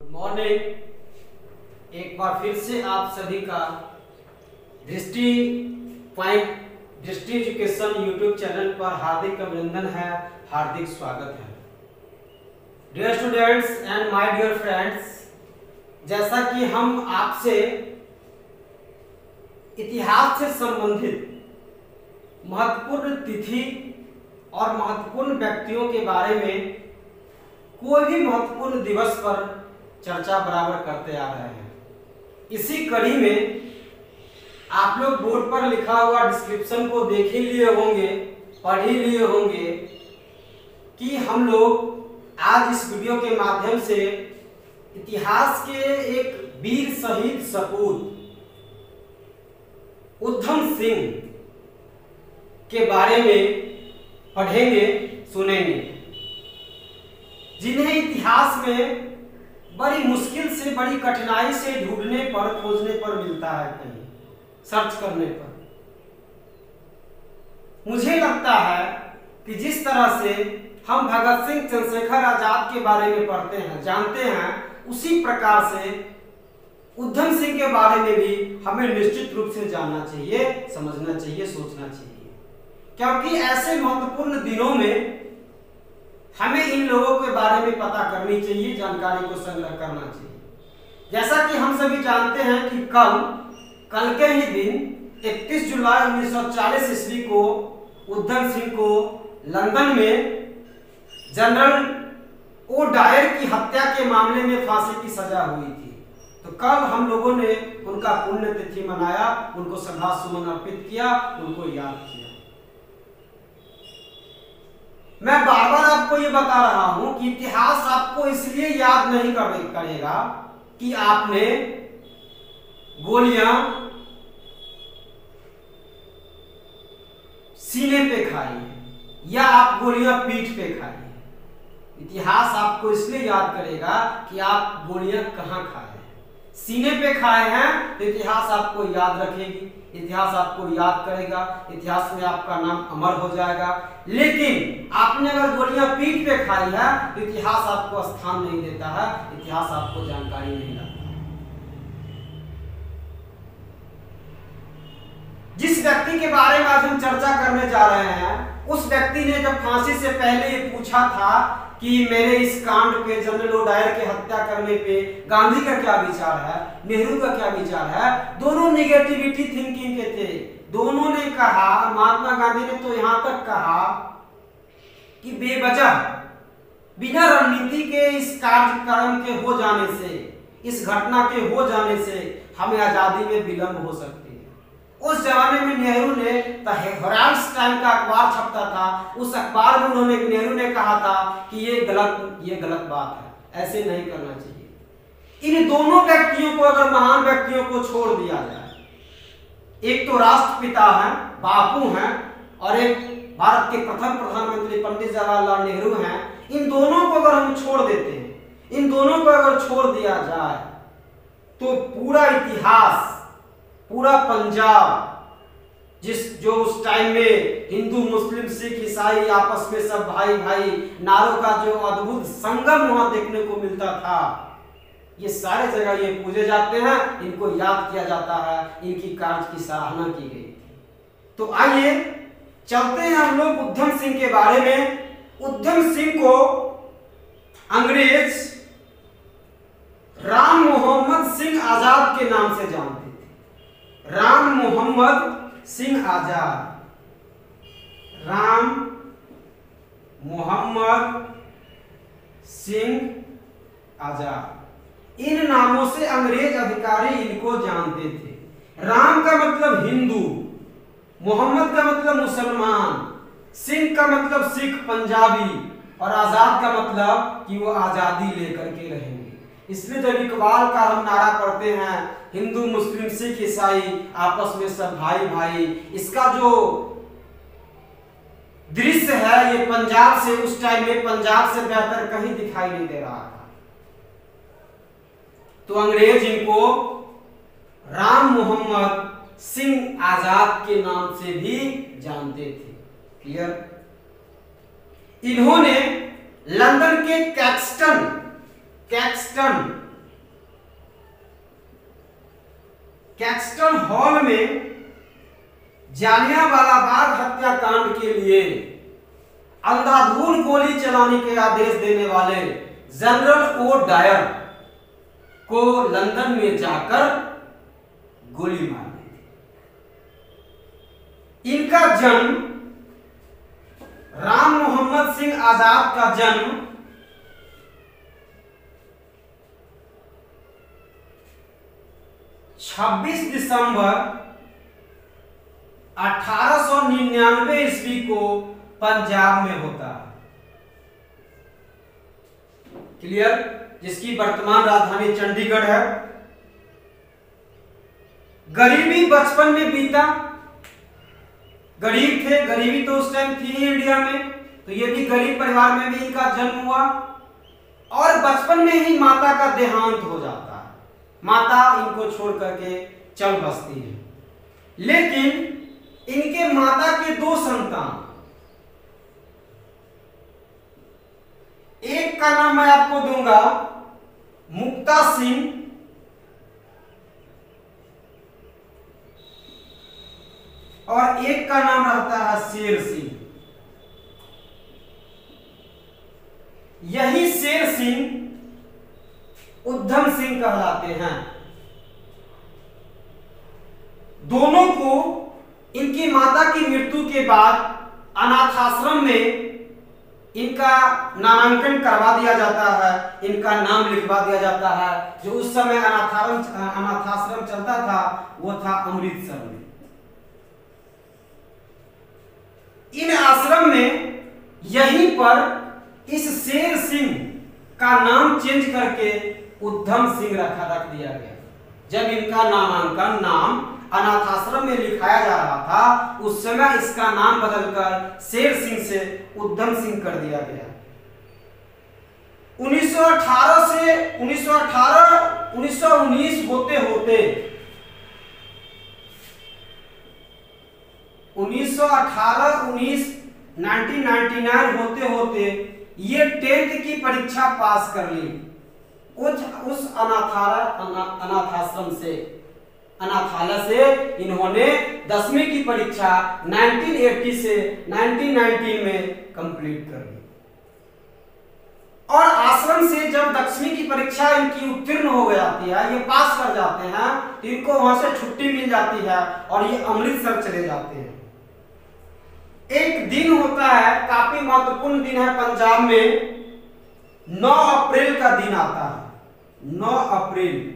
Morning. एक बार फिर से आप सभी का दृष्टि एजुकेशन यूट्यूब चैनल पर हार्दिक अभिनंदन है, हार्दिक स्वागत है। Dear students and my dear friends, जैसा कि हम आपसे इतिहास से संबंधित महत्वपूर्ण तिथि और महत्वपूर्ण व्यक्तियों के बारे में कोई भी महत्वपूर्ण दिवस पर चर्चा बराबर करते आ रहे हैं। इसी कड़ी में आप लोग बोर्ड पर लिखा हुआ डिस्क्रिप्शन को देख ही लिए होंगे, पढ़ ही लिए होंगे कि हम लोग आज इस वीडियो के माध्यम से इतिहास के एक वीर शहीद सपूत उधम सिंह के बारे में पढ़ेंगे, सुनेंगे, जिन्हें इतिहास में बड़ी मुश्किल से, बड़ी कठिनाई से ढूंढने पर, खोजने पर मिलता है, कहीं सर्च करने पर। मुझे लगता है कि जिस तरह से हम भगत सिंह, चंद्रशेखर आजाद के बारे में पढ़ते हैं, जानते हैं, उसी प्रकार से उधम सिंह के बारे में भी हमें निश्चित रूप से जानना चाहिए, समझना चाहिए, सोचना चाहिए, क्योंकि ऐसे महत्वपूर्ण दिनों में हमें इन लोगों के बारे में पता करनी चाहिए, जानकारी को संग्रह करना चाहिए। जैसा कि हम सभी जानते हैं कि कल के ही दिन 31 जुलाई 1940 ईस्वी को उधम सिंह को लंदन में जनरल ओ डायर की हत्या के मामले में फांसी की सजा हुई थी। तो कल हम लोगों ने उनका पुण्यतिथि मनाया, उनको श्रद्धासुमन अर्पित किया, उनको याद किया। मैं बार बार आपको ये बता रहा हूं कि इतिहास आपको इसलिए याद नहीं करेगा कि आपने गोलियां सीने पे खाई है या आप गोलियां पीठ पे खाई है। इतिहास आपको इसलिए याद करेगा कि आप गोलियां कहां खाए हैं। सीने पे खाए हैं तो इतिहास आपको याद रखेगी, इतिहास आपको याद करेगा, इतिहास में आपका नाम अमर हो जाएगा। लेकिन आपने अगर गोलियां पीठ पे खाई है तो इतिहास आपको स्थान नहीं देता है, इतिहास आपको जानकारी नहीं लाता। जिस व्यक्ति के बारे में आज हम चर्चा करने जा रहे हैं, उस व्यक्ति ने जब फांसी से पहले ये पूछा था कि मेरे इस कांड पे, जनरल ओ डायर के हत्या करने पे गांधी का क्या विचार है, नेहरू का क्या विचार है, दोनों नेगेटिविटी थिंकिंग के थे। दोनों ने कहा, महात्मा गांधी ने तो यहां तक कहा कि बेवजह, बिना रणनीति के इस कार्यक्रम के हो जाने से, इस घटना के हो जाने से हमें आजादी में विलंब हो सकती है। उस जमाने में नेहरू ने हेराल्ड्स टाइम का अखबार छपता था, उस अखबार में नेहरू ने कहा था कि ये गलत बात है, ऐसे नहीं करना चाहिए। इन दोनों व्यक्तियों को, अगर महान व्यक्तियों को छोड़ दिया जाए, एक तो राष्ट्रपिता हैं, बापू हैं, और एक भारत के प्रथम प्रधानमंत्री पंडित जवाहरलाल नेहरू हैं, इन दोनों को अगर हम छोड़ देते हैं, इन दोनों को अगर छोड़ दिया जाए तो पूरा इतिहास, पूरा पंजाब, जो उस टाइम में हिंदू, मुस्लिम, सिख, ईसाई आपस में सब भाई भाई नारों का जो अद्भुत संगम वहां देखने को मिलता था, ये सारे जगह ये पूजे जाते हैं, इनको याद किया जाता है, इनकी कार्य की सराहना की गई थी। तो आइए चलते हैं हम लोग उधम सिंह के बारे में। उधम सिंह को अंग्रेज राम मोहम्मद सिंह आजाद के नाम से जानते थे। राम मोहम्मद सिंह आजाद, राम मोहम्मद सिंह आजाद, इन नामों से अंग्रेज अधिकारी इनको जानते थे। राम का मतलब हिंदू, मोहम्मद का मतलब मुसलमान, सिंह का मतलब सिख, पंजाबी, और आजाद का मतलब कि वो आजादी लेकर के रहेंगे। इसलिए जब इकबाल का हम नारा पढ़ते हैं, हिंदू, मुस्लिम, सिख, ईसाई आपस में सब भाई भाई, इसका जो दृश्य है ये पंजाब से, उस टाइम में पंजाब से बेहतर कहीं दिखाई नहीं दे रहा था। तो अंग्रेज इनको राम मोहम्मद सिंह आजाद के नाम से भी जानते थे। क्लियर? इन्होंने लंदन के कैक्सटन कैक्सटन हॉल में जालियांवाला बाग हत्याकांड के लिए अंधाधुंध गोली चलाने के आदेश देने वाले जनरल ओ डायर को लंदन में जाकर गोली मार दी थी। इनका जन्म, राम मोहम्मद सिंह आजाद का जन्म 26 दिसंबर 1899 ईस्वी को पंजाब में होता है। क्लियर? जिसकी वर्तमान राजधानी चंडीगढ़ है। गरीबी बचपन में बीता, गरीब थे, गरीबी तो उस टाइम थी इंडिया में, तो ये भी गरीब परिवार में भी इनका जन्म हुआ और बचपन में ही माता का देहांत हो जाता है। माता इनको छोड़ करके चल बसती है। लेकिन इनके माता के दो संतान, एक का नाम मैं आपको दूंगा मुक्ता सिंह और एक का नाम रहता है शेर सिंह। यही शेर सिंह उधम सिंह कहलाते हैं। दोनों को इनकी माता की मृत्यु के बाद अनाथ आश्रम में इनका नामांकन करवा दिया जाता है, इनका नाम लिखवा दिया जाता है। जो उस समय अनाथ आश्रम चलता था वो था अमृतसर में। इन आश्रम में यहीं पर इस शेर सिंह का नाम चेंज करके उधम सिंह रख दिया गया। जब इनका नामांकन नाम अनाथ आश्रम में लिखाया जा रहा था, उस समय इसका नाम बदलकर शेर सिंह से उधम सिंह कर दिया गया। 1918 से 1919 होते होते 1999 होते होते ये 10th की परीक्षा पास कर ली। उस अनाथालय से इन्होंने 10वीं की परीक्षा 1980 से 1919 में कंप्लीट कर ली और आश्रम से जब 10वीं की परीक्षा इनकी उत्तीर्ण हो जाती है, ये पास कर जाते हैं, तो इनको वहां से छुट्टी मिल जाती है और ये अमृतसर चले जाते हैं। एक दिन होता है, काफी महत्वपूर्ण दिन है पंजाब में, 9 अप्रैल का दिन आता है। 9 अप्रैल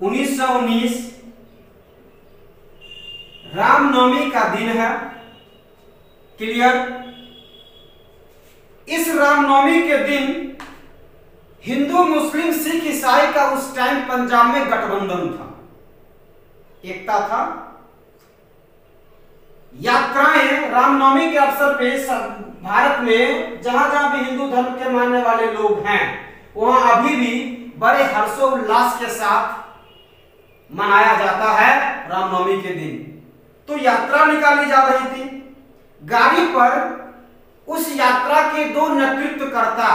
1919 रामनवमी का दिन है। क्लियर? इस रामनवमी के दिन हिंदू मुस्लिम सिख ईसाई का उस टाइम पंजाब में गठबंधन था, एकता था। यात्राएं रामनवमी के अवसर पे भारत में जहां जहां भी हिंदू धर्म के मानने वाले लोग हैं, वहां अभी भी बड़े हर्षोल्लास के साथ मनाया जाता है रामनवमी के दिन। तो यात्रा निकाली जा रही थी। गाड़ी पर उस यात्रा के 2 नेतृत्वकर्ता,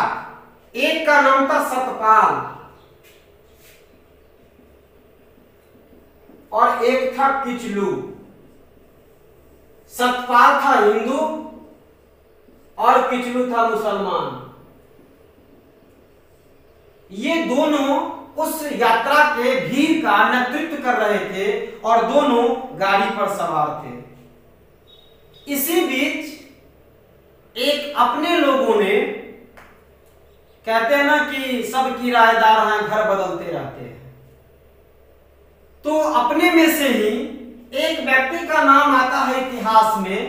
एक का नाम था सतपाल और एक था किचलू। सतपाल था हिंदू और किचलू था मुसलमान। ये दोनों उस यात्रा के भीड़ का नेतृत्व कर रहे थे और दोनों गाड़ी पर सवार थे। इसी बीच एक अपने लोगों ने, कहते हैं ना कि सब किराएदार हैं, घर बदलते रहते हैं, तो अपने में से ही एक व्यक्ति का नाम आता है इतिहास में।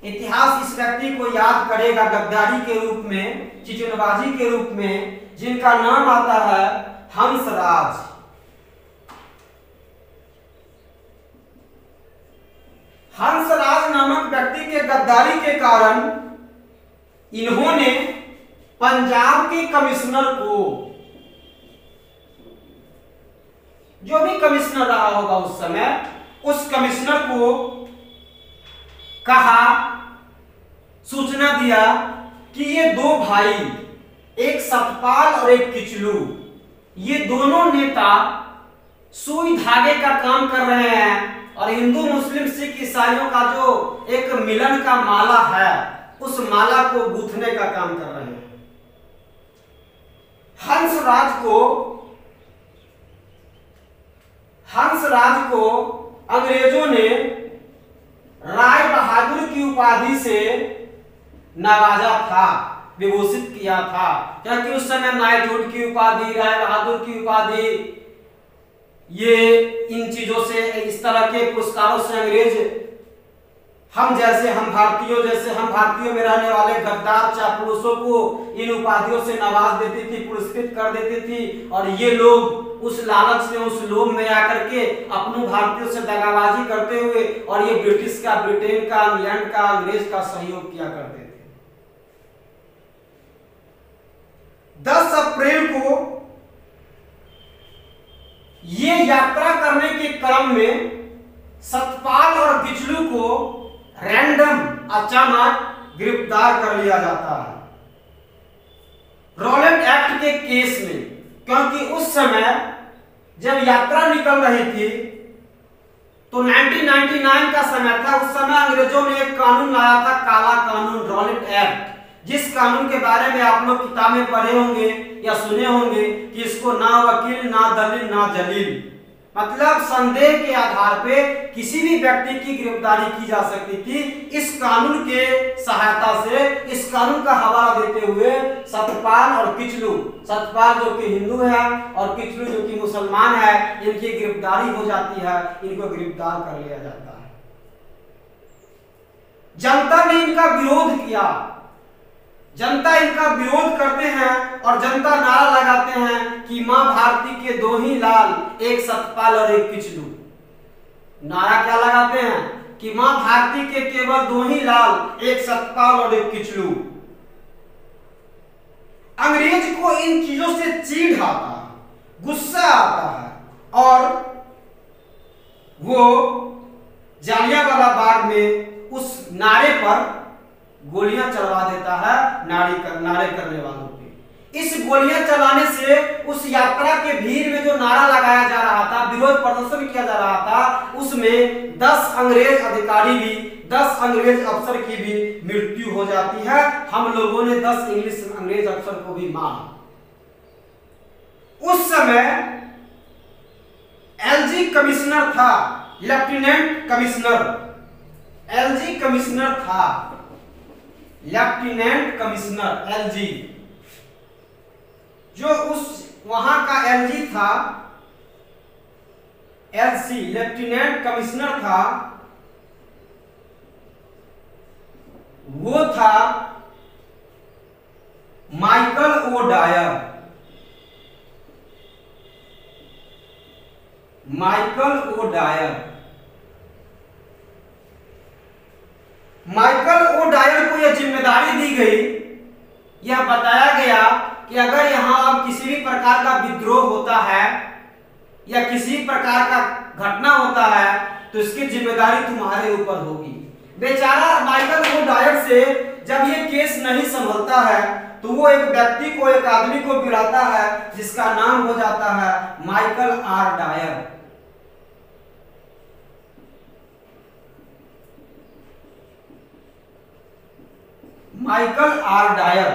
इतिहास इस व्यक्ति को याद करेगा गद्दारी के रूप में, चिचनबाजी के रूप में, जिनका नाम आता है हंसराज। हंसराज नामक व्यक्ति के गद्दारी के कारण इन्होंने पंजाब के कमिश्नर को, जो भी कमिश्नर रहा होगा उस समय, उस कमिश्नर को कहा, सूचना दिया कि ये 2 भाई, एक सतपाल और एक किचलू, ये दोनों नेता सुई धागे का काम कर रहे हैं और हिंदू मुस्लिम सिख ईसाइयों का जो एक मिलन का माला है उस माला को गूंथने का काम कर रहे हैं। हंसराज को अंग्रेजों ने राय बहादुर की उपाधि से नवाजा था, विभूषित किया था, क्योंकि उस समय नाइटहुड की उपाधि, राय बहादुर की उपाधि, ये इन चीजों से, इस तरह के पुरस्कारों से अंग्रेज हम भारतीयों में रहने वाले गद्दार चापलूसों को इन उपाधियों से नवाज देती थी, पुरस्कृत कर देती थी। और ये लोग उस लालच में, उस लोभ में आकर के अपनों भारतीयों से दगाबाजी करते हुए और ये ब्रिटिश का, ब्रिटेन का, इंग्लैंड का, अंग्रेज का सहयोग किया करते थे। 10 अप्रैल को ये यात्रा करने के क्रम में सतपाल और बिचलू को रैंडम, अचानक गिरफ्तार कर लिया जाता है रॉलेट एक्ट के केस में, क्योंकि उस समय जब यात्रा निकल रही थी तो 1999 का समय था। उस समय अंग्रेजों ने एक कानून लाया था, काला कानून, रॉलेट एक्ट, जिस कानून के बारे में आप लोग किताबें पढ़े होंगे या सुने होंगे कि इसको ना वकील, ना दलील, ना जलील, मतलब संदेह के आधार पे किसी भी व्यक्ति की गिरफ्तारी की जा सकती थी। इस कानून के सहायता से, इस कानून का हवाला देते हुए सतपाल और किचलू, सतपाल जो कि हिंदू है और किचलू जो कि मुसलमान है, इनकी गिरफ्तारी हो जाती है, इनको गिरफ्तार कर लिया जाता है। जनता ने इनका विरोध किया, जनता इनका विरोध करते हैं और जनता नारा लगाते हैं कि मां भारती के 2 ही लाल, एक सतपाल और एक किचलू। नारा क्या लगाते हैं कि मां भारती के केवल 2 ही लाल, एक सतपाल और एक किचलू। अंग्रेज को इन चीजों से चीड़ आता है, गुस्सा आता है और वो जालियांवाला बाग में उस नारे पर गोलियां चलवा देता है, नारे करने वालों पे। इस गोलियां चलाने से उस यात्रा के भीड़ में जो नारा लगाया जा रहा था, विरोध प्रदर्शन किया जा रहा था, उसमें 10 अंग्रेज अधिकारी भी, 10 अंग्रेज अफसर की भी मृत्यु हो जाती है। हम लोगों ने 10 इंग्लिश अंग्रेज अफसर को भी मारा। उस समय एलजी कमिश्नर था, लेफ्टिनेंट कमिश्नर, एलजी कमिश्नर था, लेफ्टिनेंट कमिश्नर एलजी, जो उस वहां का एलजी था, एलसी लेफ्टिनेंट कमिश्नर था, वो था Michael O'Dwyer. Michael O'Dwyer, Michael O'Dwyer को यह जिम्मेदारी दी गई, यह बताया गया कि अगर यहां अब किसी भी प्रकार का विद्रोह होता है या किसी प्रकार का घटना होता है तो इसकी जिम्मेदारी तुम्हारे ऊपर होगी। बेचारा माइकल ओ डायर से जब ये केस नहीं संभलता है तो वो एक व्यक्ति को, एक आदमी को बुलाता है जिसका नाम हो जाता है Michael R Dyer. Michael R Dyer,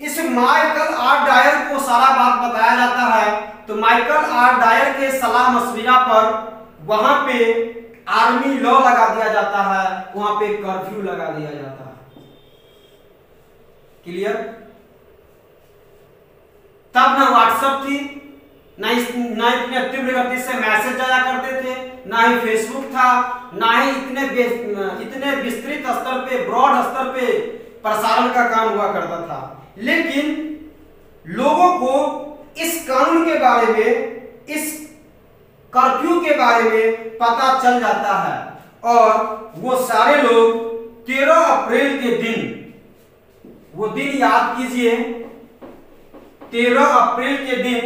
इस माइकल आर डायर को सारा बात बताया जाता है तो माइकल आर डायर के सलाह मशविरा पर वहां पे आर्मी लॉ लगा दिया जाता है, वहां पे कर्फ्यू लगा दिया जाता है। क्लियर? तब ना व्हाट्सएप थी, ना इतने तीव्र गति से मैसेज आया करते थे, ना ही फेसबुक था, ना ही इतने विस्तृत स्तर पे, ब्रॉड स्तर पे प्रसारण का काम हुआ करता था। लेकिन लोगों को इस कानून के बारे में, इस कर्फ्यू के बारे में पता चल जाता है और वो सारे लोग 13 अप्रैल के दिन, वो दिन याद कीजिए, 13 अप्रैल के दिन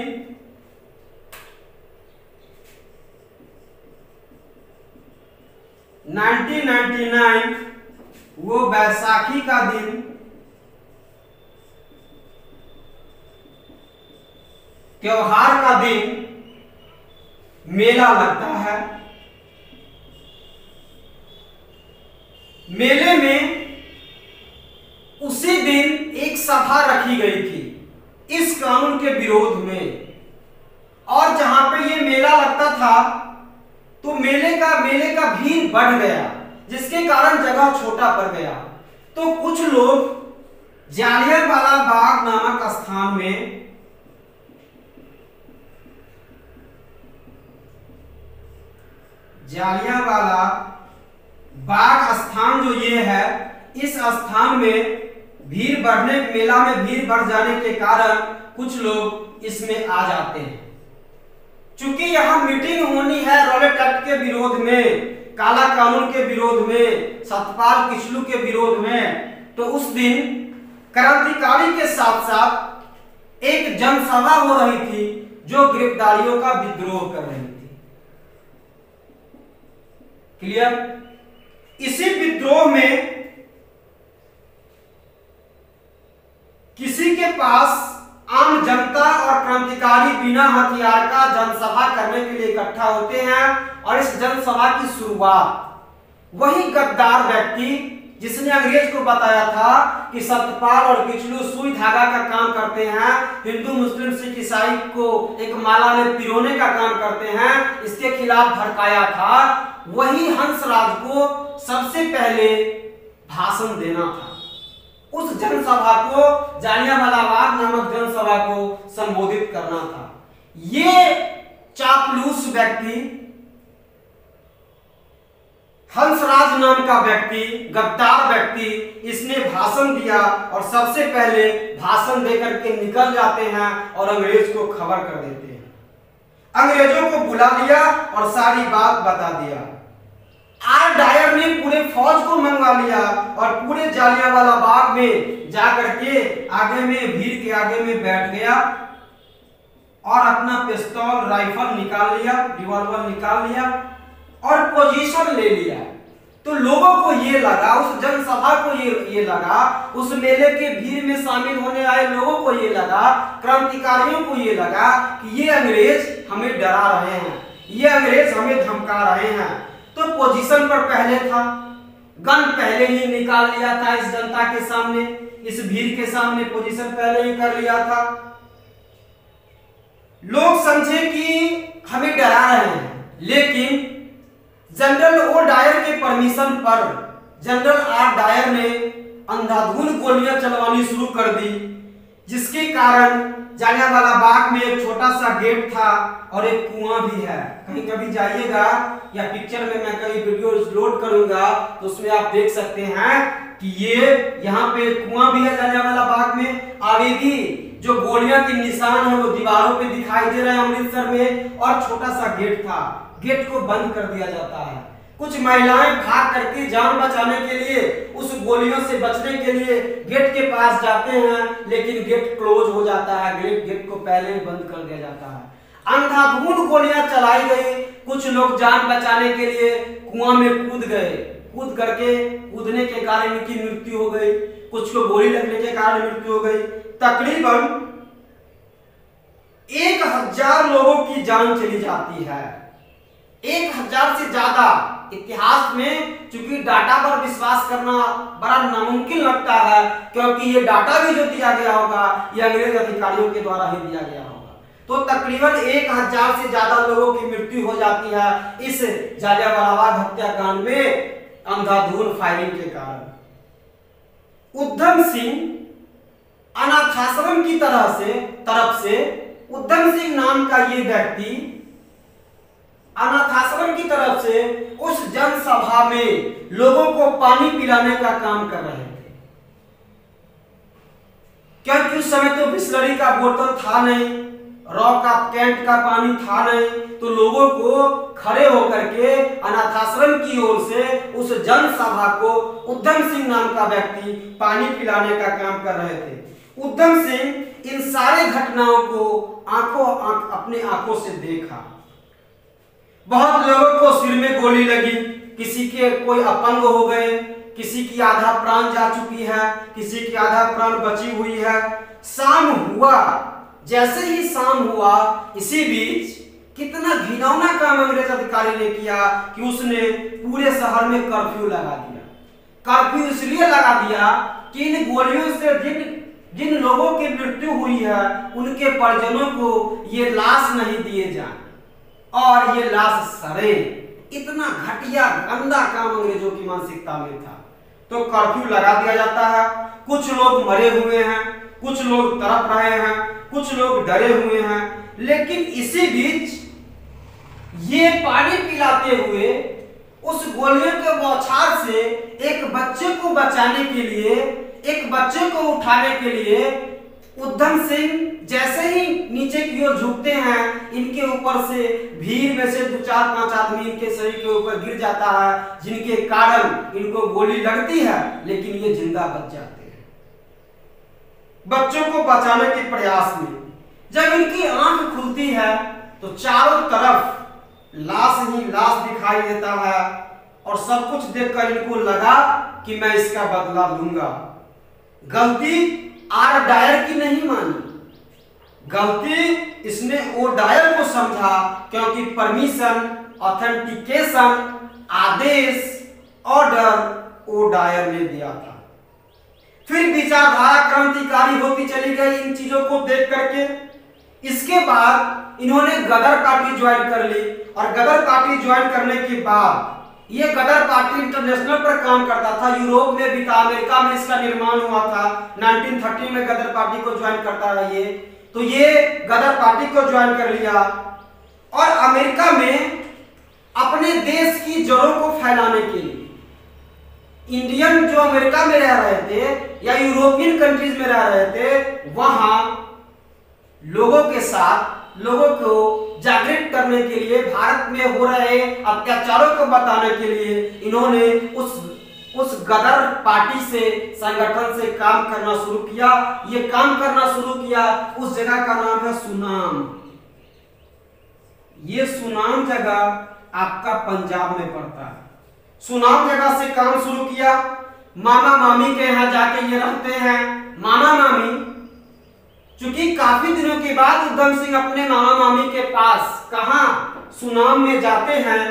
1999, वो बैसाखी का दिन, त्योहार का दिन, मेला लगता है। मेले में उसी दिन एक सभा रखी गई थी इस कानून के विरोध में, और जहां पे ये मेला लगता था तो मेले का भीड़ बढ़ गया, जिसके कारण जगह छोटा पड़ गया। तो कुछ लोग जालियांवाला बाग नामक स्थान में जालियांवाला बाग स्थान जो ये है, इस स्थान में मेला में भीड़ बढ़ जाने के कारण कुछ लोग इसमें आ जाते हैं। चूंकि यहां मीटिंग होनी है रॉलेट एक्ट के विरोध में, काला कानून के विरोध में, सतपाल किचलू के विरोध में, तो उस दिन क्रांतिकारी के साथ साथ एक जनसभा हो रही थी जो गिरफ्तारियों का विद्रोह कर रही थी। क्लियर? इसी विद्रोह में किसी के पास आम जनता और क्रांतिकारी बिना हथियार का जनसभा करने के लिए इकट्ठा होते हैं, और इस जनसभा की शुरुआत वही गद्दार व्यक्ति जिसने अंग्रेज को बताया था कि सतपाल और किचलू सुई धागा का काम करते हैं, हिंदू मुस्लिम सिख ईसाई को एक माला में पिरोने का काम करते हैं, इसके खिलाफ भड़काया था, वही हंसराज को सबसे पहले भाषण देना था। उस जनसभा को, जालियांवाला बाग नामक जनसभा को संबोधित करना था। ये चापलूस व्यक्ति, हंसराज नाम का व्यक्ति, गद्दार व्यक्ति, इसने भाषण दिया और सबसे पहले भाषण देकर के निकल जाते हैं और अंग्रेज को खबर कर देते हैं। अंग्रेजों को बुला लिया और सारी बात बता दिया। आर डायर ने पूरे फौज को मंगवा लिया और पूरे जालियांवाला बाग में जाकर के आगे में, भीड़ के आगे में बैठ गया और अपना पिस्तौल, राइफल निकाल लिया, रिवॉल्वर निकाल लिया और पोजीशन ले लिया। तो लोगों को ये लगा, उस जनसभा को ये लगा, उस मेले के भीड़ में शामिल होने आए लोगों को ये लगा, क्रांतिकारियों को ये लगा कि ये अंग्रेज हमें डरा रहे हैं, ये अंग्रेज हमें धमका रहे हैं। तो पोजीशन पर पहले था, गन पहले ही निकाल लिया था, इस जनता के सामने, इस भीड़ के सामने पोजीशन पहले ही कर लिया था। लोग समझे कि हमें डरा रहे हैं, लेकिन जनरल ओ डायर के परमिशन पर जनरल आर डायर ने अंधाधुंध गोलियां चलवानी शुरू कर दी, जिसके कारण जालियांवाला बाग में एक छोटा सा गेट था और एक कुआं भी है। कहीं कभी जाइएगा या पिक्चर में मैं कहीं वीडियो लोड करूंगा तो उसमें आप देख सकते हैं कि ये यहाँ पे कुआं भी है जालियांवाला बाग में। आगे भी जो गोलियां के निशान है वो दीवारों पे दिखाई दे रहे हैं अमृतसर में, और छोटा सा गेट था, गेट को बंद कर दिया जाता है। कुछ महिलाएं भाग करके जान बचाने के लिए, उस गोलियों से बचने के लिए गेट के पास जाते हैं, लेकिन गेट क्लोज हो जाता है, गेट को पहले ही बंद कर दिया जाता है। अंधाधुंध गोलियां चलाई गई, कुछ लोग जान बचाने के लिए कुआं में कूद गए, कूद करके कूदने के कारण इनकी मृत्यु हो गई, कुछ को गोली लगने के कारण मृत्यु हो गई। तकरीबन 1000 लोगों की जान चली जाती है, 1000 से ज्यादा। इतिहास में चूंकि डाटा पर विश्वास करना बड़ा नामुमकिन लगता है, क्योंकि ये डाटा भी जो दिया गया होगा ये अंग्रेज अधिकारियों के द्वारा ही दिया गया होगा। तो तकरीबन 1000 से ज्यादा लोगों की मृत्यु हो जाती है इस जालियांवाला बाग हत्याकांड में अंधाधुंध फायरिंग के कारण। उधम सिंह अनाथाश्रम की तरफ से उधम सिंह नाम का ये व्यक्ति अनाथाश्रम की तरफ से उस जनसभा में लोगों को पानी पिलाने का काम कर रहे थे, क्योंकि उस समय तो बिस्लरी का बोतल था नहीं, रॉक का कैंट का पानी था नहीं, तो लोगों को खड़े होकर के अनाथाश्रम की ओर से उस जनसभा को उधम सिंह नाम का व्यक्ति पानी पिलाने का काम कर रहे थे। उधम सिंह इन सारे घटनाओं को अपने आंखों से देखा। बहुत लोगों को सिर में गोली लगी, किसी के कोई अपंग हो गए, किसी की आधा प्राण जा चुकी है, किसी की आधा प्राण बची हुई है। शाम हुआ, जैसे ही शाम हुआ, इसी बीच कितना घिनौना काम अंग्रेज अधिकारी ने किया कि उसने पूरे शहर में कर्फ्यू लगा दिया। कर्फ्यू इसलिए लगा दिया कि इन गोलियों से जिन लोगों की मृत्यु हुई है उनके परिजनों को ये लाश नहीं दिए जाए और ये लाश सड़े। इतना घटिया गंदा काम अंग्रेजों की मानसिकता में था। तो कर्फ्यू लगा दिया जाता है। कुछ लोग मरे हुए हैं, कुछ लोग तड़प रहे हैं, कुछ लोग डरे हुए हैं, लेकिन इसी बीच ये पानी पिलाते हुए उस गोलियों के बौछार से एक बच्चे को बचाने के लिए, एक बच्चे को उठाने के लिए उधम सिंह जैसे ही नीचे की ओर झुकते हैं, इनके ऊपर से भीड़ में से 2-4-5 आदमी इनके शरीर के ऊपर गिर जाता है, जिनके कारण इनको गोली लगती है, लेकिन ये जिंदा बच जाते हैं। बच्चों को बचाने के प्रयास में जब इनकी आंख खुलती है तो चारों तरफ लाश ही लाश दिखाई देता है और सब कुछ देखकर इनको लगा कि मैं इसका बदला लूंगा। गलती आर डायर की नहीं मानी, गलती इसने ओ डायर को समझा, क्योंकि परमिशन, ऑथेंटिकेशन, आदेश, ऑर्डर ओ डायर ने दिया था। फिर विचारधारा क्रांतिकारी होती चली गई इन चीजों को देख करके। इसके बाद इन्होंने गदर पार्टी ज्वाइन कर ली और गदर पार्टी ज्वाइन करने के बाद ये गदर पार्टी इंटरनेशनल पर काम करता था। यूरोप में भी था, अमेरिका में इसका निर्माण हुआ था। 1930 में गदर पार्टी को ज्वाइन करता है ये। तो ये गदर पार्टी को ज्वाइन कर लिया और अमेरिका में अपने देश की जड़ों को फैलाने के लिए इंडियन जो अमेरिका में रह रहे थे या यूरोपियन कंट्रीज में रह रहे थे, वहां लोगों के साथ लोगों को जागृत करने के लिए, भारत में हो रहे अत्याचारों को बताने के लिए इन्होंने उस गदर पार्टी से, संगठन से काम करना शुरू किया। ये काम करना शुरू किया, उस जगह का नाम है सुनाम। ये सुनाम जगह आपका पंजाब में पड़ता है। सुनाम जगह से काम शुरू किया। मामा मामी के यहाँ जाके ये रहते हैं। मामा मामी चूंकि काफी दिनों के बाद उधम सिंह अपने मामा मामी के पास कहां सुनाम में जाते हैं,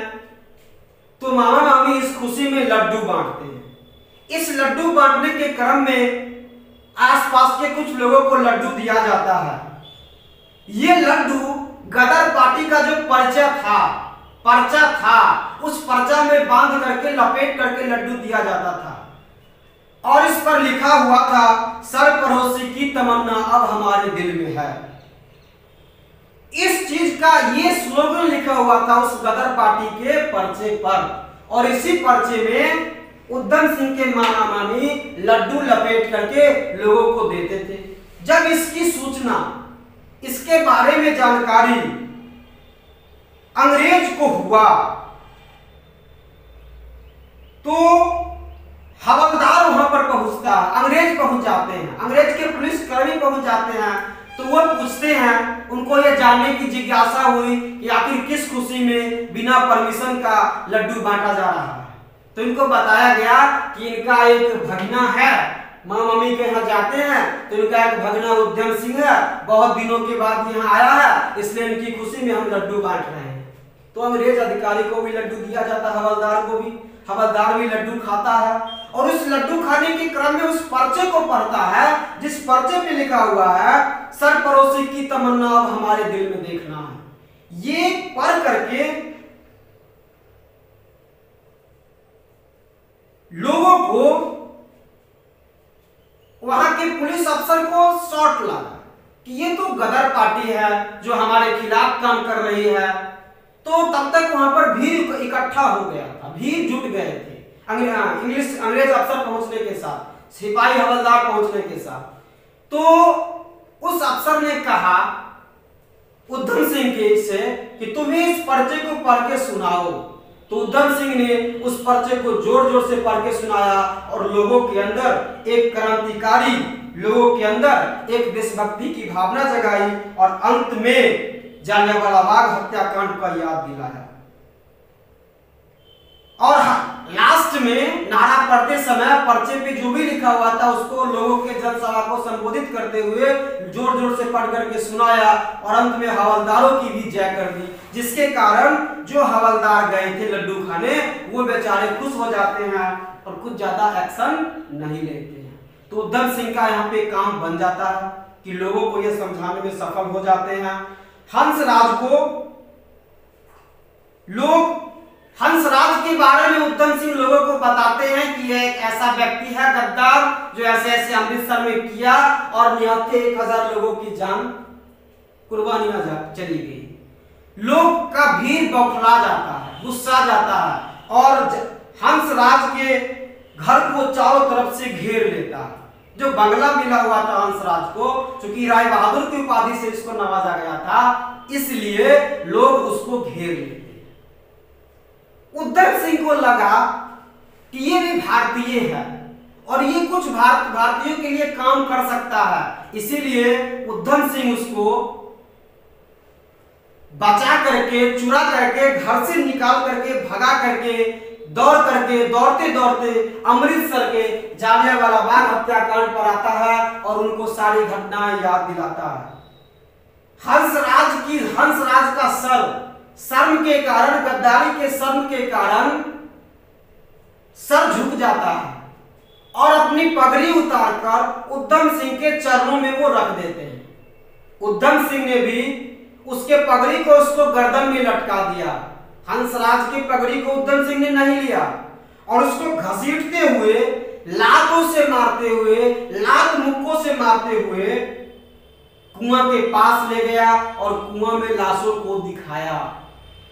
तो मामा मामी इस खुशी में लड्डू बांटते हैं। इस लड्डू बांटने के क्रम में आसपास के कुछ लोगों को लड्डू दिया जाता है। ये लड्डू गदर पार्टी का जो पर्चा था, उस पर्चा में बांध करके लपेट करके लड्डू दिया जाता था और इस पर लिखा हुआ था, सरफरोशी की तमन्ना अब हमारे दिल में है। इस चीज का ये स्लोगन लिखा हुआ था उस गदर पार्टी के पर्चे पर और इसी पर्चे में उधम सिंह के मामा मामी लड्डू लपेट करके लोगों को देते थे। जब इसकी सूचना, इसके बारे में जानकारी अंग्रेज को हुआ तो हवलदार वहां पर पहुंचता है, अंग्रेज पहुंच जाते हैं, अंग्रेज के पुलिस कर्मी पहुंच जाते हैं। तो वो पूछते हैं, उनको ये जानने की जिज्ञासा हुई कि आखिर किस खुशी में बिना परमिशन का लड्डू बांटा जा रहा है। तो इनको बताया गया कि इनका एक भगना है। माँ मम्मी के यहाँ जाते हैं तो इनका एक भगना उधम सिंह है, बहुत दिनों के बाद यहाँ आया है, इसलिए इनकी खुशी में हम लड्डू बांट रहे हैं। तो अंग्रेज अधिकारी को भी लड्डू दिया जाता है, हवलदार को भी। हवलदार भी लड्डू खाता है और उस लड्डू खाने के क्रम में उस पर्चे को पढ़ता है जिस पर्चे पे लिखा हुआ है, सरफरोशी की तमन्ना अब हमारे दिल में देखना है। ये पढ़ करके लोगों को, वहां के पुलिस अफसर को शॉट लगा कि ये तो गदर पार्टी है जो हमारे खिलाफ काम कर रही है। तो तब तक वहां पर भीड़ इकट्ठा हो गया था, भीड़ जुट गए थे अंग्रेज अफसर पहुंचने के साथ, सिपाही हवलदार पहुंचने के साथ। तो उस अफसर ने कहा उधम सिंह के से कि तुम्हें इस पर्चे को पढ़ के सुनाओ। तो उधम सिंह ने उस पर्चे को जोर जोर से पढ़ के सुनाया और लोगों के अंदर एक क्रांतिकारी, लोगों के अंदर एक देशभक्ति की भावना जगाई और अंत में जालियांवाला बाग हत्याकांड का याद दिलाया। और लास्ट लास्ट में नारा पढ़ते समय पर्चे पे जो भी लिखा हुआ था उसको लोगों के जनसभा को संबोधित करते हुए जोर जोर से पढ़ करके सुनाया और अंत में हवलदारों की भी जय कर दी, जिसके कारण जो हवलदार गए थे लड्डू खाने वो बेचारे खुश हो जाते हैं और कुछ ज्यादा एक्शन नहीं लेते हैं। तो उधम सिंह का यहाँ पे काम बन जाता है कि लोगों को यह समझाने में सफल हो जाते हैं। हंसराज के बारे में उधम सिंह लोगों को बताते हैं कि यह एक ऐसा व्यक्ति है गद्दार जो ऐसे ऐसे अमृतसर में किया और निहत्थे 1000 लोगों की जान कुर्बानियां चली गई। लोग का भीड़ बौखला जाता है, गुस्सा जाता है और हंसराज के घर को चारों तरफ से घेर लेता है। जो बंगला मिला हुआ था हंसराज को, चूंकि राय बहादुर की उपाधि से इसको नवाजा गया था, इसलिए लोग उसको घेर लेते। उधम सिंह को लगा कि ये भी भारतीय है और ये कुछ भारतीयों के लिए काम कर सकता है, इसीलिए उधम सिंह उसको बचा करके, चुरा करके, घर से निकाल करके, भगा करके, दौड़ते दौड़ते अमृतसर के जालियांवाला बाग हत्याकांड पर आता है और उनको सारी घटनाएं याद दिलाता है। हंसराज का शर्म के कारण, गद्दारी के शर्म के कारण सर झुक जाता है और अपनी पगड़ी उतारकर उधम सिंह के चरणों में वो रख देते हैं। उधम सिंह ने भी उसके पगड़ी को उसको गर्दन में लटका दिया। हंसराज की पगड़ी को उधम सिंह ने नहीं लिया और उसको घसीटते हुए, लातों से मारते हुए, लात मुक्कों से मारते हुए कुआं के पास ले गया और कुआं में लाशों को दिखाया।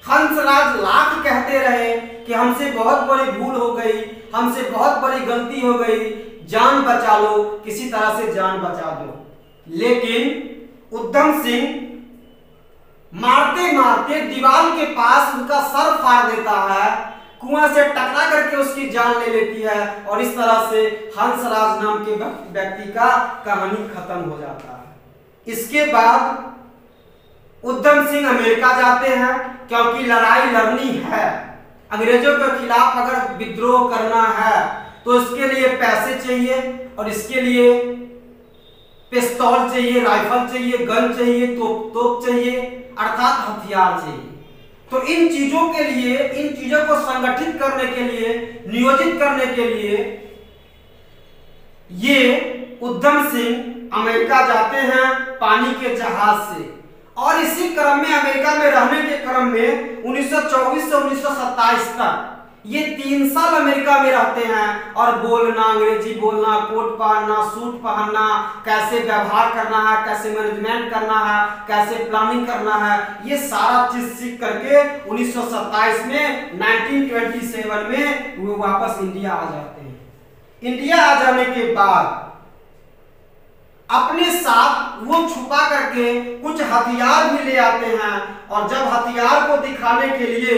हंसराज लाख कहते रहे कि हमसे बहुत बड़ी भूल हो गई, हमसे बहुत बड़ी गलती हो गई, जान बचा लो, किसी तरह से जान बचा दो। लेकिन उधम सिंह मारते मारते दीवार के पास उनका सर फाड़ देता है, कुआं से टकरा करके उसकी जान ले लेती है और इस तरह से हंसराज नाम के व्यक्ति का कहानी खत्म हो जाता है। इसके बाद उधम सिंह अमेरिका जाते हैं क्योंकि लड़ाई लड़नी है, अंग्रेजों के खिलाफ अगर विद्रोह करना है तो इसके लिए पैसे चाहिए और इसके लिए पिस्तौल चाहिए, राइफल चाहिए, गन चाहिए, तोप चाहिए, अर्थात हथियार चाहिए। तो इन चीजों के लिए, इन चीजों को संगठित करने के लिए, नियोजित करने के लिए ये उधम सिंह अमेरिका जाते हैं पानी के जहाज से। और इसी क्रम में, अमेरिका में रहने के क्रम में 1924 से 1927 तक ये 3 साल अमेरिका में रहते हैं और बोलना, अंग्रेजी बोलना, कोट पहनना, सूट पहनना, कैसे व्यवहार करना है, कैसे मैनेजमेंट करना है, कैसे प्लानिंग करना है, ये सारा चीज सीख करके 1927 में 1927 में वो वापस इंडिया आ जाते हैं। इंडिया आ जाने के बाद अपने साथ वो छुपा करके कुछ हथियार भी ले आते हैं और जब हथियार को दिखाने के लिए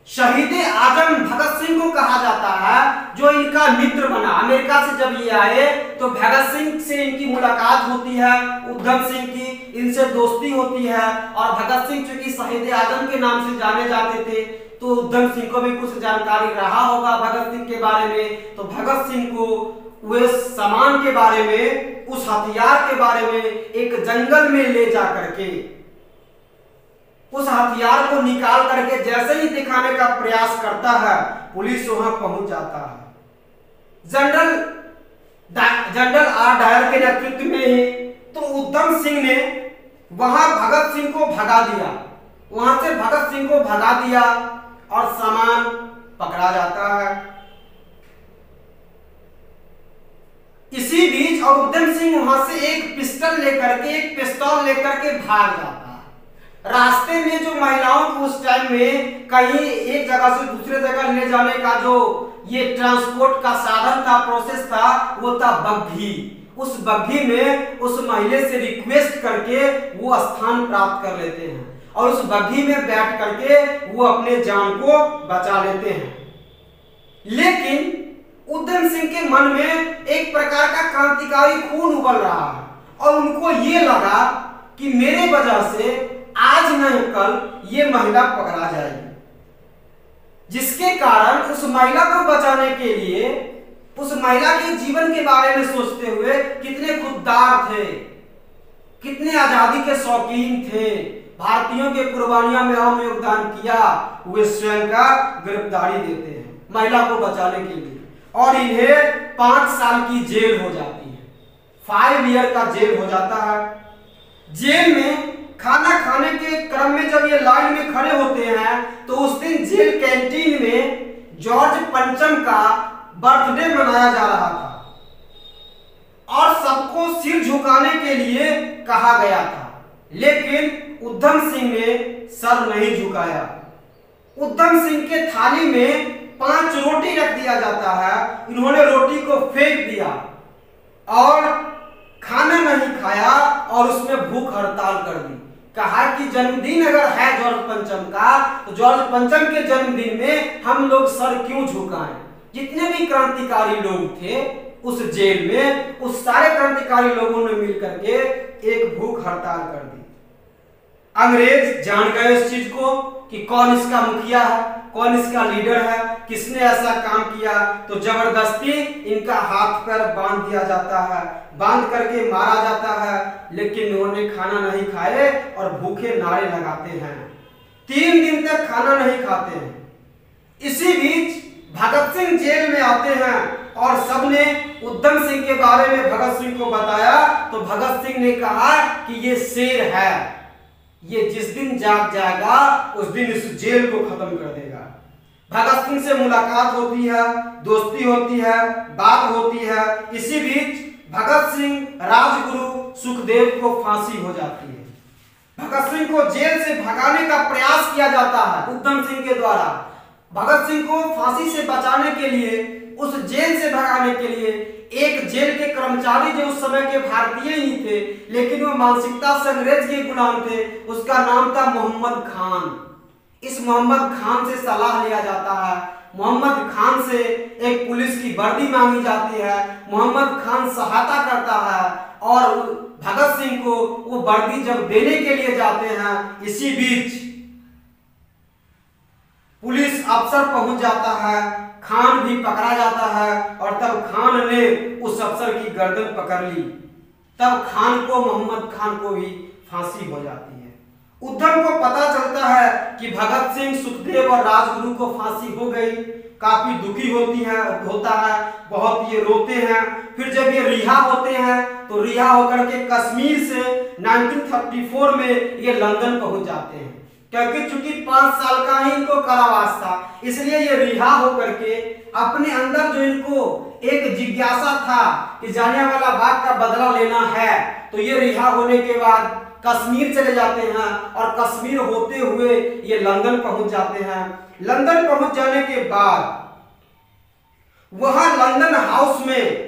शहीद आजम भगत सिंह को कहा जाता है, जो इनका मित्र बना। अमेरिका से जब ये आए तो भगत सिंह से इनकी मुलाकात होती है, उधम सिंह की इनसे दोस्ती होती है और भगत सिंह चूंकि शहीद आजम के नाम से जाने जाते थे तो उधम सिंह को भी कुछ जानकारी रहा होगा भगत सिंह के बारे में। तो भगत सिंह को वे सामान के बारे में, उस हथियार के बारे में एक जंगल में ले जा करके उस हथियार को निकाल करके जैसे ही दिखाने का प्रयास करता है, पुलिस वहां पहुंच जाता है। जनरल आर डायर के नेतृत्व में ही तो उधम सिंह ने वहां भगत सिंह को भगा दिया, वहां से भगत सिंह को भगा दिया और सामान पकड़ा जाता है। इसी बीच और उधम सिंह वहां से एक पिस्टल लेकर के, एक पिस्तौल लेकर के भाग जाता है। रास्ते में जो महिलाओं को उस टाइम में कहीं एक जगह से दूसरे जगह ले जाने का जो ये ट्रांसपोर्ट का साधन था, प्रोसेस था, वो था बग्घी। उस बग्घी में उस महिला से रिक्वेस्ट करके वो स्थान प्राप्त कर लेते हैं और उस बग्घी में बैठ करके वो अपने जान को बचा लेते हैं। लेकिन उधम सिंह के मन में एक प्रकार का क्रांतिकारी खून उबल रहा है और उनको ये लगा कि मेरे वजह से आज नहीं कल ये महिला पकड़ा जाएगी। जिसके कारण उस महिला को बचाने के लिए, उस महिला के जीवन के बारे में सोचते हुए कितने खुददार थे, कितने आजादी के शौकीन थे, भारतीयों के कुर्बानियों में अहम योगदान किया, वे स्वयं का गिरफ्तारी देते हैं महिला को बचाने के लिए, और इन्हें 5 साल की जेल हो जाती है, 5 ईयर का जेल हो जाता है। जेल में खाना खाने के क्रम में जब ये लाइन में खड़े होते हैं तो उस दिन जेल कैंटीन में जॉर्ज पंचम का बर्थडे मनाया जा रहा था और सबको सिर झुकाने के लिए कहा गया था, लेकिन उधम सिंह ने सर नहीं झुकाया। उधम सिंह के थाली में 5 रोटी रख दिया जाता है, इन्होंने रोटी को फेंक दिया और खाना नहीं खाया और उसमें भूख हड़ताल कर दी। कहा कि जन्मदिन अगर है जॉर्ज पंचम का, तो जॉर्ज पंचम के जन्मदिन में हम लोग सर क्यों झुकाएं। जितने भी क्रांतिकारी लोग थे उस जेल में, उस सारे क्रांतिकारी लोगों ने मिलकर के एक भूख हड़ताल कर दी। अंग्रेज जान गए इस चीज को कि कौन इसका मुखिया है, कौन इसका लीडर है, किसने ऐसा काम किया, तो जबरदस्ती इनका हाथ पैर बांध दिया जाता है, बांध करके मारा जाता है, लेकिन उन्होंने खाना नहीं खाए और भूखे नारे लगाते हैं, 3 दिन तक खाना नहीं खाते हैं। इसी बीच भगत सिंह जेल में आते हैं और सबने उधम सिंह के बारे में भगत सिंह को बताया, तो भगत सिंह ने कहा कि ये शेर है, ये जिस दिन जाग जाएगा उस दिन इस जेल को खत्म कर देगा। भगत सिंह से मुलाकात होती है, दोस्ती होती है, बात होती है। इसी बीच भगत सिंह राजगुरु सुखदेव को फांसी हो जाती है। भगत सिंह को जेल से भगाने का प्रयास किया जाता है उधम सिंह के द्वारा। भगत सिंह को फांसी से बचाने के लिए, उस जेल से भगाने के लिए एक जेल के कर्मचारी जो उस समय के भारतीय ही थे, लेकिन वो मानसिकता से अंग्रेज के गुलाम थे, उसका नाम था मोहम्मद खान। इस मोहम्मद खान से सलाह लिया जाता है, मोहम्मद खान से एक पुलिस की वर्दी मांगी जाती है, मोहम्मद खान सहायता करता है और भगत सिंह को वो वर्दी जब देने के लिए जाते हैं, इसी बीच पुलिस अफसर पहुंच जाता है, खान भी पकड़ा जाता है और तब खान ने उस अफसर की गर्दन पकड़ ली, तब खान को, मोहम्मद खान को भी फांसी हो जाती है। उधम को पता चलता है कि भगत सिंह, सुखदेव और राजगुरु को फांसी हो गई, काफी दुखी होता है, बहुत ये रोते हैं। फिर जब ये रिहा होते हैं तो रिहा होकर के कश्मीर से 1934 में ये लंदन पहुंच जाते हैं, क्योंकि चूंकि 5 साल का ही इनको कारावास था, इसलिए ये रिहा होकर के अपने अंदर जो इनको एक जिज्ञासा था कि जालियांवाला बाग का बदला लेना है, तो ये रिहा होने के बाद कश्मीर चले जाते हैं और कश्मीर होते हुए ये लंदन पहुंच जाते हैं। लंदन पहुंच जाने के बाद वहां लंदन हाउस में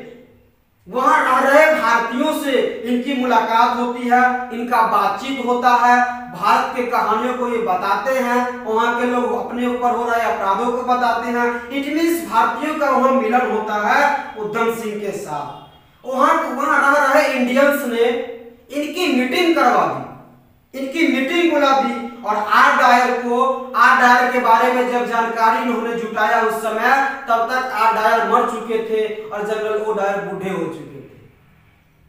वहां रह रहे भारतीयों से इनकी मुलाकात होती है, इनका बातचीत होता है, भारत के कहानियों को ये बताते हैं, वहां के लोग अपने ऊपर हो रहे अपराधों को बताते हैं। इट मींस भारतीयों का वहां मिलन होता है उधम सिंह के साथ। वहां रह रहे इंडियंस ने इनकी मीटिंग करवा दी, इनकी मीटिंग बुला दी और आर डायर के बारे में जब जानकारी इन्होंने जुटाया उस समय, तब तक आर डायर मर चुके थे और जनरल ओ डायर बूढ़े हो चुके थे।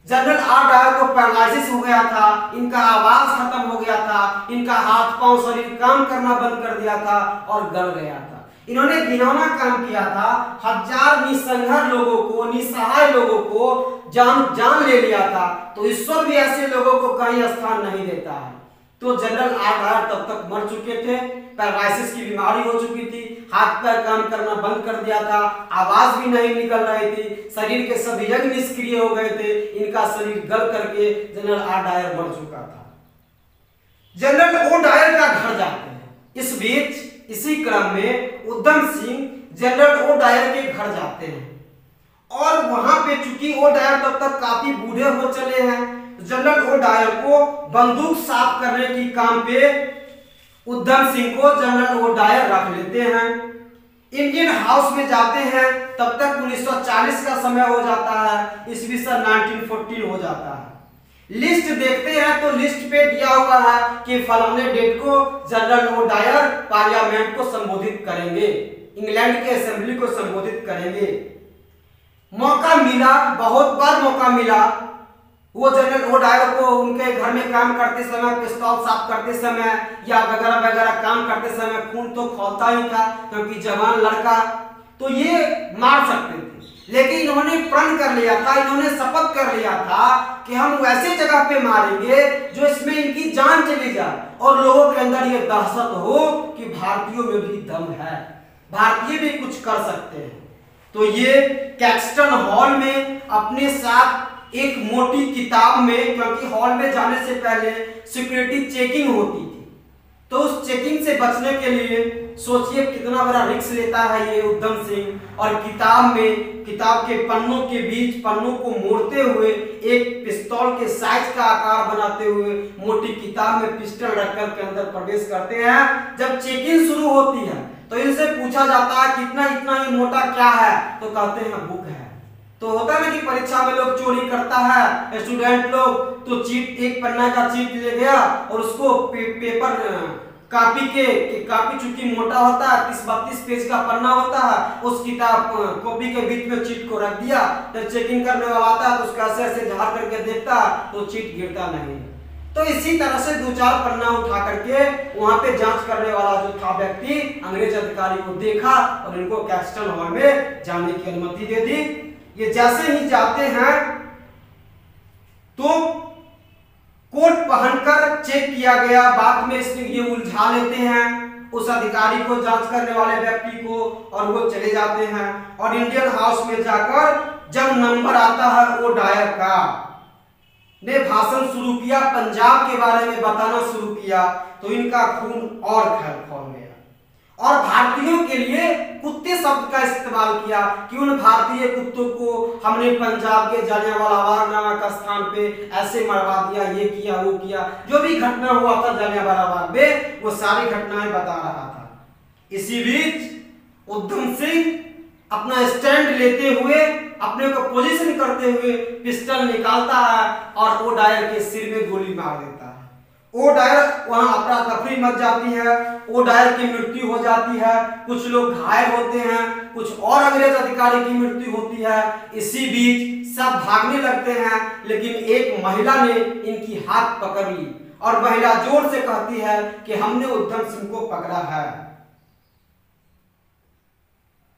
जनरल आर डायर को पैरालिसिस हो गया था, इनका आवाज खत्म हो गया था, इनका हाथ पांव शरीर काम करना बंद कर दिया था और गल गया था। इन्होंने घिनौना काम किया था, 1000 निसंघर लोगों को, निसहाय लोगों को जान ले लिया था। तो ईश्वर भी ऐसे लोगों को कहीं स्थान नहीं देता है। तो जनरल आर डायर तब तक मर चुके थे, पैरालिसिस की बीमारी हो चुकी थी, हाथ पैर काम करना बंद कर दिया था, आवाज भी नहीं निकल रही थी, शरीर के सभी अंग निष्क्रिय हो गए थे, इनका शरीर गल करके जनरल आर डायर मर चुका था। जनरल ओ डायर का घर जाते हैं। इस बीच इसी क्रम में Udham Singh general O Dyer के घर जाते हैं और वहां पे चूंकि ओ डायर तब तक काफी बूढ़े हो चले हैं, जनरल ओ डायर को बंदूक साफ करने की काम पे उधम सिंह को जनरल ओ डायर रख लेते हैं। इंडियन हाउस में जाते हैं, तब तक 1940 का समय हो जाता है, ईस्वी सन 1914 हो जाता है। लिस्ट देखते हैं तो लिस्ट पे दिया हुआ है कि फलाने डेट को जनरल लॉर्ड डायर पार्लियामेंट को संबोधित करेंगे, इंग्लैंड के असेंबली को संबोधित करेंगे। मौका मिला, बहुत बार मौका मिला, वो जनरल लॉर्ड डायर को उनके घर में काम करते समय, पिस्तौल साफ करते समय या वगैरह वगैरह काम करते समय खून तो खौलता ही था, क्योंकि जवान लड़का, तो ये मार सकते थे। लेकिन इन्होंने प्रण कर लिया था, इन्होंने शपथ कर लिया था कि हम वैसे जगह पे मारेंगे जो इसमें इनकी जान चली जाए और लोगों के अंदर ये दहशत हो कि भारतीयों में भी दम है, भारतीय भी कुछ कर सकते हैं। तो ये कैक्सटन हॉल में अपने साथ एक मोटी किताब में, क्योंकि हॉल में जाने से पहले सिक्योरिटी चेकिंग होती थी, तो उस चेकिंग से बचने के लिए सोचिए कितना बड़ा रिस्क लेता है ये उधम सिंह। और किताब में, किताब के पन्नों के बीच पन्नों को मोड़ते हुए एक पिस्तौल के साइज का आकार बनाते हुए मोटी किताब में पिस्टल रखकर के अंदर प्रवेश करते हैं। जब चेकिंग शुरू होती है तो इनसे पूछा जाता है कितना इतना ये मोटा क्या है, तो कहते हैं बुक है। तो होता है ना कि परीक्षा में लोग चोरी करता है स्टूडेंट लोग, तो चीट, एक पन्ना का चीट ले गया और उसको पेपर कापी चूंकि मोटा होता है, 30-32 पेज का पन्ना होता है, उस किताब कॉपी के बीच में चीट को रख दिया। जब चेकिंग करने वाला आता है तो उसका ऐसे झाड़ करके देखता है तो चीट गिरता नहीं। तो इसी तरह से 2-4 पन्ना उठा करके वहां पे जांच करने वाला जो था व्यक्ति, अंग्रेज अधिकारी को देखा और इनको कैक्सटन हॉल में जाने की अनुमति दे दी। ये जैसे ही जाते हैं तो कोट पहनकर चेक किया गया, बाद में इसमें ये उलझा लेते हैं उस अधिकारी को, जांच करने वाले व्यक्ति को, और वो चले जाते हैं। और इंडियन हाउस में जाकर जब नंबर आता है वो डायर का ने भाषण शुरू किया, पंजाब के बारे में बताना शुरू किया, तो इनका खून और खौल गया। और भारतीयों के लिए कुत्ते शब्द का इस्तेमाल किया कि उन भारतीय कुत्तों को हमने पंजाब के जलियांवाला बाग नामक स्थान पे ऐसे मरवा दिया, ये किया वो किया, जो भी घटना हुआ था जलियांवाला बाग में वो सारी घटनाएं बता रहा था। इसी बीच उधम सिंह अपना स्टैंड लेते हुए, अपने को पोजीशन करते हुए पिस्टल निकालता है और ओ डायर के सिर में गोली मार देता है। ओ डायर, वहां अफरा तफरी मच जाती है, ओ डायर की मृत्यु हो जाती है, कुछ लोग घायल होते हैं, कुछ और अंग्रेज अधिकारी की मृत्यु होती है। इसी बीच सब भागने लगते हैं, लेकिन एक महिला ने इनकी हाथ पकड़ ली और महिला जोर से कहती है कि हमने उधम सिंह को पकड़ा है।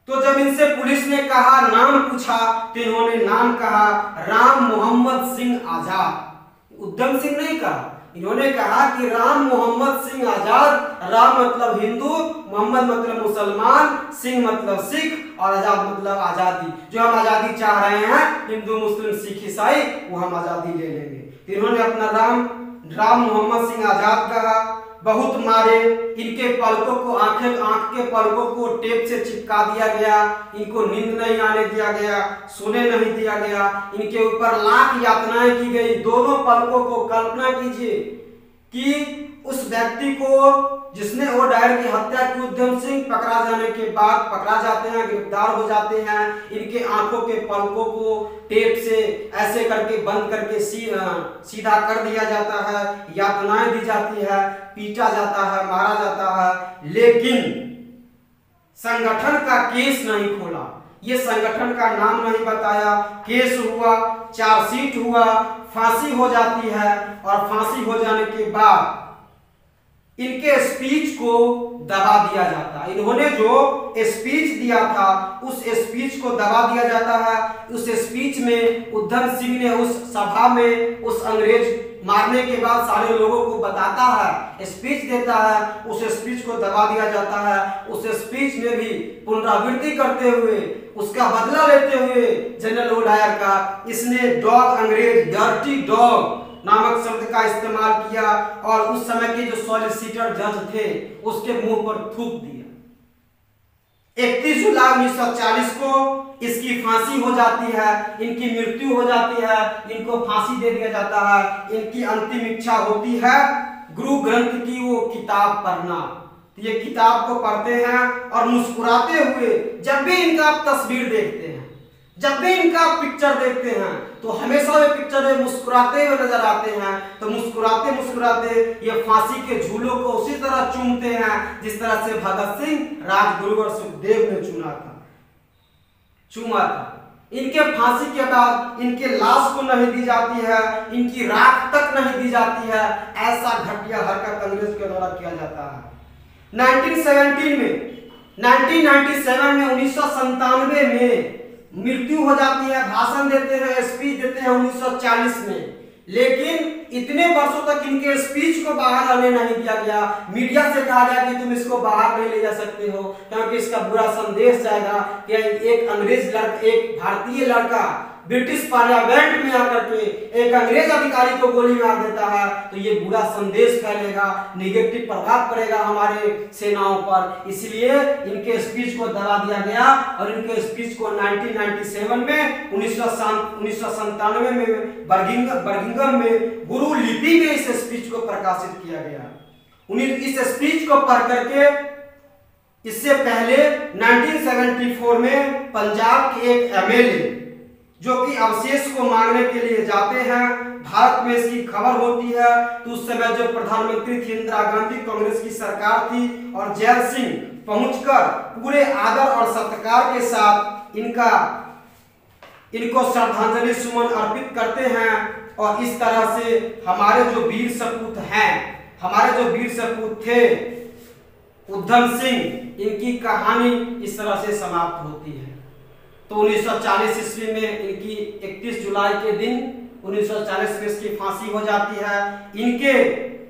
तो जब इनसे पुलिस ने कहा, नाम पूछा, तो इन्होंने नाम कहा राम मोहम्मद सिंह आजाद। उधम सिंह नहीं कहा, इन्होंने कहा कि राम मोहम्मद सिंह आजाद। राम मतलब हिंदू, मोहम्मद मतलब मुसलमान, सिंह मतलब सिख और आजाद मतलब आजादी। जो हम आजादी चाह रहे हैं, हिंदू मुस्लिम सिख ईसाई, वो हम आजादी ले लेंगे। इन्होंने अपना राम मोहम्मद सिंह आजाद कहा। बहुत मारे, इनके पलकों को, आंख के पलकों को टेप से चिपका दिया गया, इनको नींद नहीं आने दिया गया, सोने नहीं दिया गया, इनके ऊपर लाख यातनाएं की गई। दोनों पलकों को कल्पना कीजिए कि उस व्यक्ति को जिसने वो डायर की हत्या की, उधम सिंह, पकड़ा जाने के बाद पकड़ा जाते हैं, गिरफ्तार हो जाते हैं, इनके आंखों के पलकों को टेप से ऐसे करके बंद करके सीधा कर दिया जाता है, यातनाएं दी जाती है, पीटा जाता है, मारा जाता है, लेकिन संगठन का केस नहीं खोला, ये संगठन का नाम नहीं बताया। केस हुआ, चार्जशीट हुआ, फांसी हो जाती है और फांसी हो जाने के बाद इनके स्पीच को दबा दिया जाता है। इन्होंने जो स्पीच दिया था उस स्पीच को दबा दिया जाता है। उस स्पीच में उधम सिंह ने उस सभा में उस अंग्रेज मारने के बाद सारे लोगों को बताता है, स्पीच देता है, उस स्पीच को दबा दिया जाता है। उस स्पीच में भी पुनरावृत्ति करते हुए, उसका बदला लेते हुए जनरल ओ डायर का, इसने डॉग, अंग्रेज डर्टी डॉग नामक शब्द का इस्तेमाल किया और उस समय के जो सॉलिसिटर जज थे उसके मुंह पर थूक दिया। 31 जुलाई 1940 को इसकी फांसी हो जाती है, इनकी मृत्यु हो जाती है, इनको फांसी दे दिया जाता है। इनकी अंतिम इच्छा होती है गुरु ग्रंथ की वो किताब पढ़ना। तो ये किताब को पढ़ते हैं और मुस्कुराते हुए, जब भी इनका आप तस्वीर देखते हैं, जब भी इनका पिक्चर देखते हैं तो हमेशा वे पिक्चर में मुस्कुराते हुए नजर आते हैं। तो मुस्कुराते मुस्कुराते ये फांसी के झूलों को उसी तरह चूमते हैं जिस तरह से भगत सिंह, राजगुरु और सुखदेव ने चूमा था। इनके फांसी के बाद इनके लाश को नहीं दी जाती है, इनकी राख तक नहीं दी जाती है। ऐसा घटिया हरकत अंग्रेज के द्वारा किया जाता है। 1997 में 1997 में मृत्यु हो जाती है। भाषण देते हैं, स्पीच देते हैं 1940 में, लेकिन इतने वर्षों तक इनके स्पीच को बाहर आने नहीं दिया गया। मीडिया से कहा गया कि तुम इसको बाहर नहीं ले जा सकते हो क्योंकि इसका बुरा संदेश जाएगा कि एक अंग्रेज लड़का, एक भारतीय लड़का ब्रिटिश पार्लियामेंट में आकर के एक अंग्रेज अधिकारी को गोली मार देता है तो ये बुरा संदेश फैलेगा, नेगेटिव प्रभाव पड़ेगा हमारे सेनाओं पर। इसलिए इनके स्पीच को दबा दिया गया और इनके स्पीच को 1997 में 1997 में बर्मिंघम में गुरु लिपि में इस स्पीच को प्रकाशित किया गया। इस स्पीच को पढ़ करके इससे पहले 1974 में पंजाब के एक एमएलए जो कि अवशेष को मांगने के लिए जाते हैं, भारत में इसकी खबर होती है। तो उस समय जो प्रधानमंत्री थी इंदिरा गांधी, कांग्रेस की सरकार थी और जैल सिंह पहुंचकर पूरे आदर और सत्कार के साथ इनको श्रद्धांजलि सुमन अर्पित करते हैं। और इस तरह से हमारे जो वीर सपूत हैं, हमारे जो वीर सपूत थे उधम सिंह, इनकी कहानी इस तरह से समाप्त होती है। तो 1940 ईस्वी में इनकी 31 जुलाई के दिन 1940 में इसकी फांसी हो जाती है। इनके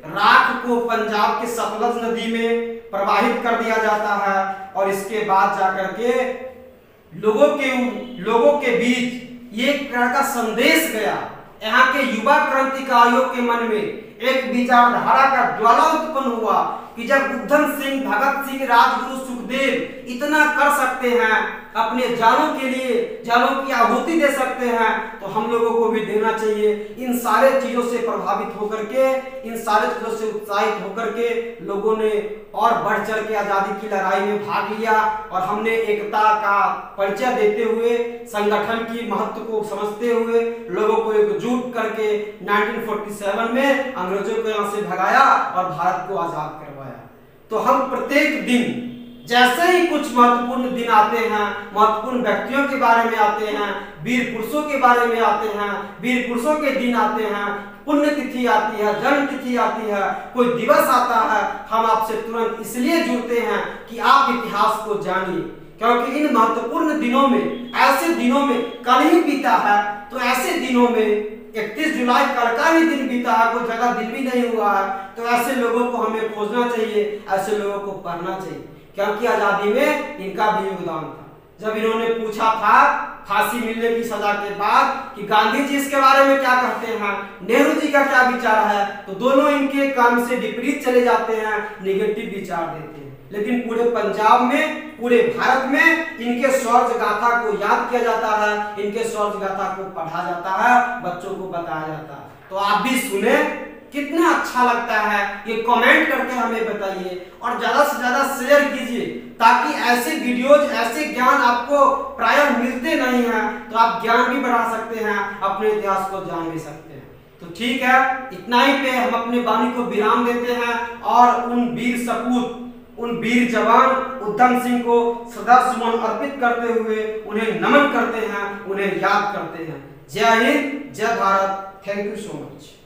राख को पंजाब के सतलज नदी में प्रवाहित कर दिया जाता है और इसके बाद जाकर के लोगों के बीच ये एक प्रकार का संदेश गया। यहाँ के युवा क्रांतिकारियों के मन में एक विचारधारा का ज्वाला उत्पन्न हुआ कि जब उधम सिंह, भगत सिंह, राजगुरु, सुखदेव इतना कर सकते हैं, अपने जानों के लिए जानों की आहुति दे सकते हैं, तो हम लोगों को भी देना चाहिए। इन सारे चीजों से प्रभावित होकर के, इन सारे चीजों से उत्साहित होकर के लोगों ने और बढ़ चढ़ के आजादी की लड़ाई में भाग लिया और हमने एकता का परिचय देते हुए, संगठन की महत्व को समझते हुए लोगों को एकजुट करके 1947 में अंग्रेजों को यहाँ से भगाया और भारत को आजाद करवाया। तो हम प्रत्येक दिन जैसे ही कुछ महत्वपूर्ण दिन आते हैं, महत्वपूर्ण व्यक्तियों के बारे में आते हैं, वीर पुरुषों के बारे में आते हैं, वीर पुरुषों के दिन आते हैं, पुण्यतिथि आती है, जन्म तिथि आती है, कोई दिवस आता है, हम आपसे तुरंत इसलिए जुड़ते हैं कि आप इतिहास को जानिए। क्योंकि इन महत्वपूर्ण दिनों में, ऐसे दिनों में कल ही बीता है, तो ऐसे दिनों में 31 जुलाई कल का ही दिन बीता है, कोई जगह दिन भी नहीं हुआ है, तो ऐसे लोगों को हमें खोजना चाहिए, ऐसे लोगों को पढ़ना चाहिए। क्योंकि आजादी में इनका भी योगदान था। जब इन्होंने पूछा था फांसी मिलने की सजा के बाद कि गांधी जी इसके बारे में क्या कहते हैं, नेहरू जी का क्या विचार है, तो दोनों इनके काम से विपरीत चले जाते हैं, नेगेटिव विचार देते हैं। लेकिन पूरे पंजाब में, पूरे भारत में इनके शौर्य गाथा को याद किया जाता है, इनके शौर्य गाथा को पढ़ा जाता है, बच्चों को बताया जाता है। तो आप भी सुने, कितना अच्छा लगता है, ये कमेंट करके हमें बताइए और ज्यादा से ज्यादा शेयर कीजिए ताकि ऐसे वीडियोज, ऐसे ज्ञान आपको प्रायः मिलते नहीं हैं, तो आप ज्ञान भी बढ़ा सकते हैं, अपने इतिहास को जान भी सकते हैं। तो ठीक है, इतना ही पे हम अपने वाणी को विराम देते हैं और उन वीर सपूत, उन वीर जवान उधम सिंह को श्रद्धा सुमन अर्पित करते हुए उन्हें नमन करते हैं, उन्हें याद करते हैं। जय हिंद, जय Bharat. Thank you so much.